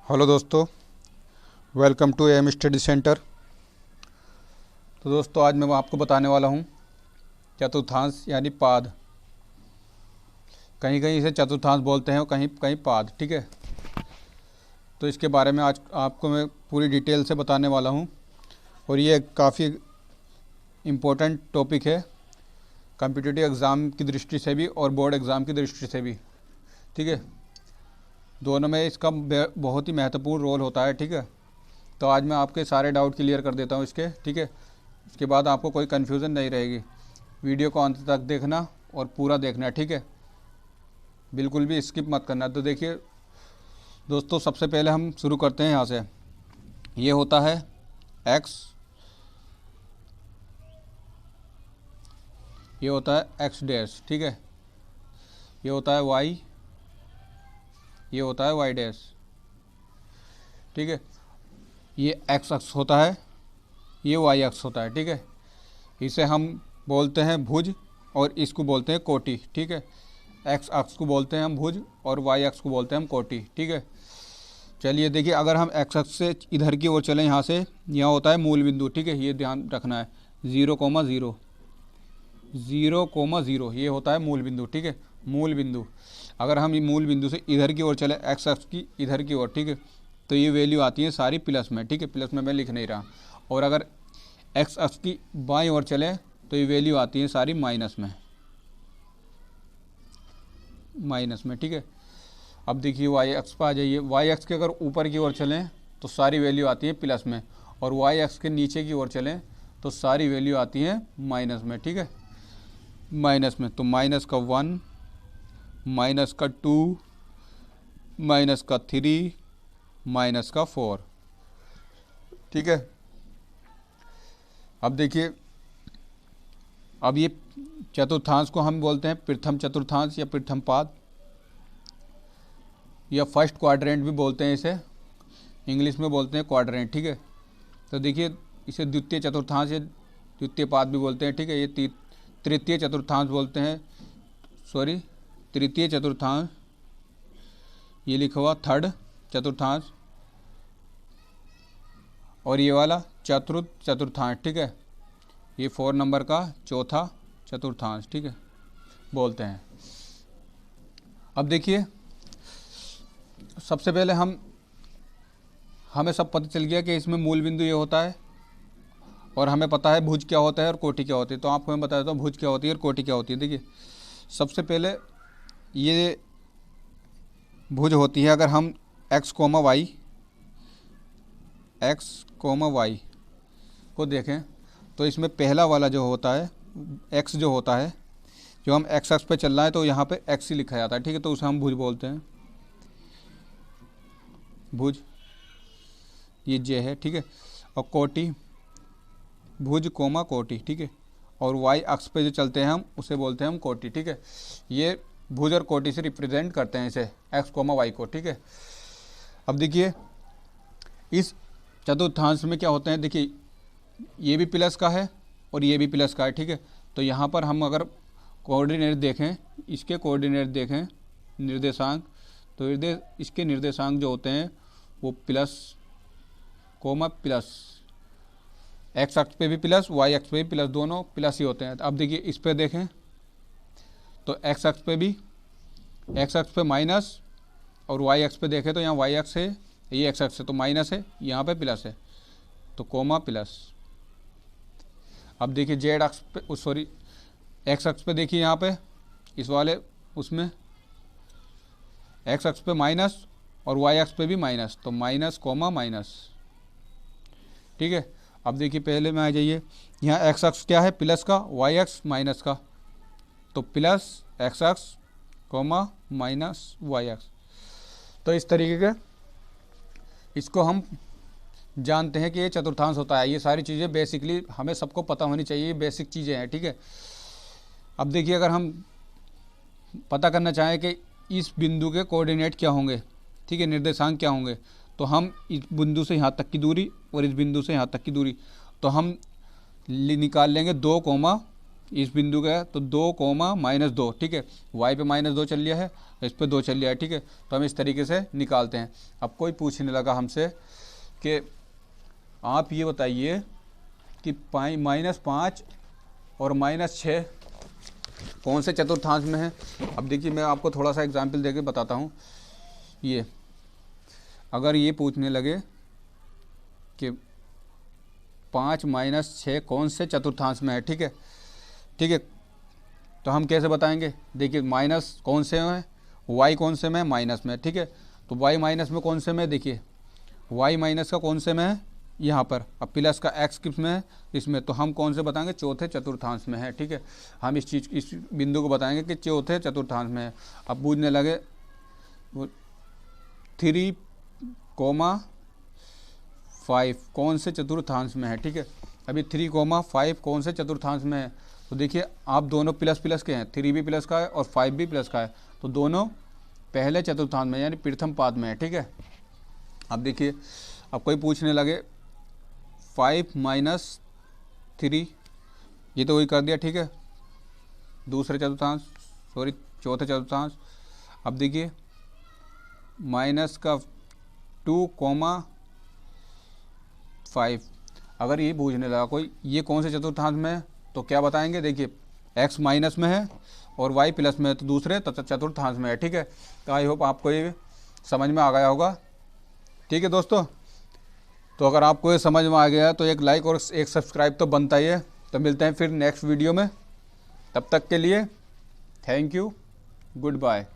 Hello दोस्तों, welcome to M study centre. तो दोस्तों आज मैं आपको बताने वाला हूँ चतुर्थांश यानी पाद। कहीं कहीं इसे चतुर्थांश बोलते हैं और कहीं कहीं पाद। ठीक है, तो इसके बारे में आज आपको मैं पूरी डिटेल से बताने वाला हूँ और ये काफ़ी इम्पोर्टेंट टॉपिक है कॉम्पिटिटिव एग्ज़ाम की दृष्टि से भी और बोर्ड एग्ज़ाम की दृष्टि से भी। ठीक है, दोनों में इसका बहुत ही महत्वपूर्ण रोल होता है। ठीक है, तो आज मैं आपके सारे डाउट क्लियर कर देता हूँ इसके। ठीक है, इसके बाद आपको कोई कन्फ्यूज़न नहीं रहेगी। वीडियो को अंत तक देखना और पूरा देखना। ठीक है, बिल्कुल भी स्किप मत करना। तो देखिए दोस्तों, सबसे पहले हम शुरू करते हैं यहाँ से। ये होता है x, ये होता है x डैश। ठीक है, ये होता है y, ये होता है y डैश। ठीक है, ये x अक्ष होता है, ये y अक्ष होता है। ठीक है, इसे हम बोलते हैं भुज और इसको बोलते हैं कोटि। ठीक है, x अक्ष को बोलते हैं हम भुज और y अक्ष को बोलते हैं हम कोटि। ठीक है, चलिए देखिए, अगर हम x अक्ष से इधर की ओर चलें, यहाँ से यहाँ होता है मूल बिंदु। ठीक है, ये ध्यान रखना है, 0,0, 0,0 ये होता है मूल बिंदु। ठीक है, मूल बिंदु। अगर हम मूल बिंदु से इधर की ओर चले, x अक्ष की इधर की ओर, ठीक है, तो ये वैल्यू आती है सारी प्लस में। ठीक है, प्लस में मैं लिख नहीं रहा। और अगर x अक्ष की बाईं ओर चले तो ये वैल्यू आती है सारी माइनस में, माइनस में। ठीक है, अब देखिए y अक्ष पर आ जाइए। y अक्ष के अगर ऊपर की ओर चलें तो सारी वैल्यू आती है प्लस में, और y अक्ष के नीचे की ओर चलें तो सारी वैल्यू आती है माइनस में। ठीक है, माइनस में। तो माइनस का 1, माइनस का 2, माइनस का 3, माइनस का 4। ठीक है, अब देखिए, अब ये चतुर्थांश को हम बोलते हैं प्रथम चतुर्थांश या प्रथम पाद या फर्स्ट क्वाड्रेंट भी बोलते हैं इसे, इंग्लिश में बोलते हैं क्वाड्रेंट। ठीक है, तो देखिए इसे द्वितीय चतुर्थांश या द्वितीय पाद भी बोलते हैं। ठीक है, ये तृतीय चतुर्थांश बोलते हैं, सॉरी तृतीय चतुर्थांश, ये लिखा हुआ थर्ड चतुर्थांश, और ये वाला चतुर्थ चतुर्थांश। ठीक है, ये 4 नंबर का चौथा चतुर्थांश। ठीक है, बोलते हैं। अब देखिए, सबसे पहले हमें सब पता चल गया कि इसमें मूल बिंदु ये होता है और हमें पता है भुज क्या होता है और कोटि क्या होती है। तो आपको मैं बता देता हूँ भुज क्या होती है और कोटि क्या होती है। देखिए, सबसे पहले ये भुज होती है अगर हम x, y, x, y को देखें तो इसमें पहला वाला जो होता है x, जो होता है, जो हम x अक्ष पे चल रहा है तो यहाँ पे x ही लिखा जाता है। ठीक है, तो उसे हम भुज बोलते हैं, भुज, ये j है। ठीक है, और कोटि, भुज कोटि। ठीक है, और y अक्ष पे जो चलते हैं हम उसे बोलते हैं हम कोटि। ठीक है, ये भुज और कोटि से रिप्रेजेंट करते हैं इसे x, y को। ठीक है, अब देखिए इस चतुर्थांश में क्या होते हैं। देखिए, ये भी प्लस का है और ये भी प्लस का है। ठीक है, तो यहाँ पर हम अगर कोऑर्डिनेट देखें, इसके कोऑर्डिनेट देखें, निर्देशांक, तो इसके निर्देशांक जो होते हैं वो प्लस, प्लस, एक्स अक्ष पे भी प्लस, वाई अक्ष पे भी प्लस, दोनों प्लस ही होते हैं। अब देखिए इस पे देखें तो एक्स अक्ष पे भी, एक्स अक्ष पे माइनस, और वाई अक्ष पे देखें तो यहाँ वाई अक्ष है, ये एक्स अक्ष है तो माइनस है, यहाँ पे प्लस है तो प्लस। अब देखिए जेड अक्ष पे, सॉरी एक्स अक्ष पे देखिए, यहाँ पे इस वाले उसमें एक्स अक्ष पे माइनस और वाई अक्ष पे भी माइनस, तो माइनस माइनस। ठीक है, अब देखिए पहले में आ जाइए, यहाँ एक्स अक्ष क्या है प्लस का, वाई अक्ष माइनस का, तो प्लस एक्स अक्ष माइनस वाई अक्ष। तो इस तरीके के इसको हम जानते हैं कि ये चतुर्थांश होता है। ये सारी चीज़ें बेसिकली हमें सबको पता होनी चाहिए, ये बेसिक चीज़ें हैं। ठीक है, अब देखिए अगर हम पता करना चाहें कि इस बिंदु के कोऑर्डिनेट क्या होंगे, ठीक है, निर्देशांक क्या होंगे, तो हम इस बिंदु से यहाँ तक की दूरी और इस बिंदु से यहाँ तक की दूरी, तो हम निकाल लेंगे 2, इस बिंदु का है तो 2 कोमा -2, ठीक है। y पे -2 चल लिया है, इस पे 2 चल लिया है, ठीक है। तो हम इस तरीके से निकालते हैं। अब कोई पूछने लगा हमसे कि आप ये बताइए कि -5 और -6 कौन से चतुर्थांश में है। अब देखिए मैं आपको थोड़ा सा एग्जाम्पल देके बताता हूँ। ये अगर ये पूछने लगे कि 5 - 6 कौन से चतुर्थांश में है, ठीक है, ठीक है, तो हम कैसे बताएंगे। देखिए माइनस कौन से में है, y कौन से में है, माइनस में, ठीक है। तो y माइनस में कौन से में है, देखिए y माइनस का कौन से में है, यहाँ पर। अब प्लस का x किस में है, इसमें। तो हम कौन से बताएंगे, चौथे चतुर्थांश में है, ठीक है। हम इस बिंदु को बताएंगे कि चौथे चतुर्थांश में है। अब पूछने लगे 3, 5 कौन से चतुर्थांश में है, ठीक है। अभी 3, 5 कौन से चतुर्थांश में है। तो देखिए आप दोनों प्लस प्लस के हैं, 3 भी प्लस का है और 5 भी प्लस का है, तो दोनों पहले चतुर्थांश में यानी प्रथम पाद में है, ठीक है। अब देखिए अब कोई पूछने लगे 5 - 3, ये तो वही कर दिया, ठीक है, दूसरे चतुर्थांश, सॉरी चौथे चतुर्थांश। अब देखिए -2, 5 अगर ये पूछने लगा कोई ये कौन से चतुर्थांश में है, तो क्या बताएंगे। देखिए x माइनस में है और y प्लस में है, तो दूसरे चतुर्थांश में है, ठीक है। तो आई होप आपको ये समझ में आ गया होगा, ठीक है दोस्तों। तो अगर आपको ये समझ में आ गया तो एक लाइक और एक सब्सक्राइब तो बनता ही है। तो मिलते हैं फिर नेक्स्ट वीडियो में, तब तक के लिए थैंक यू, गुड बाय।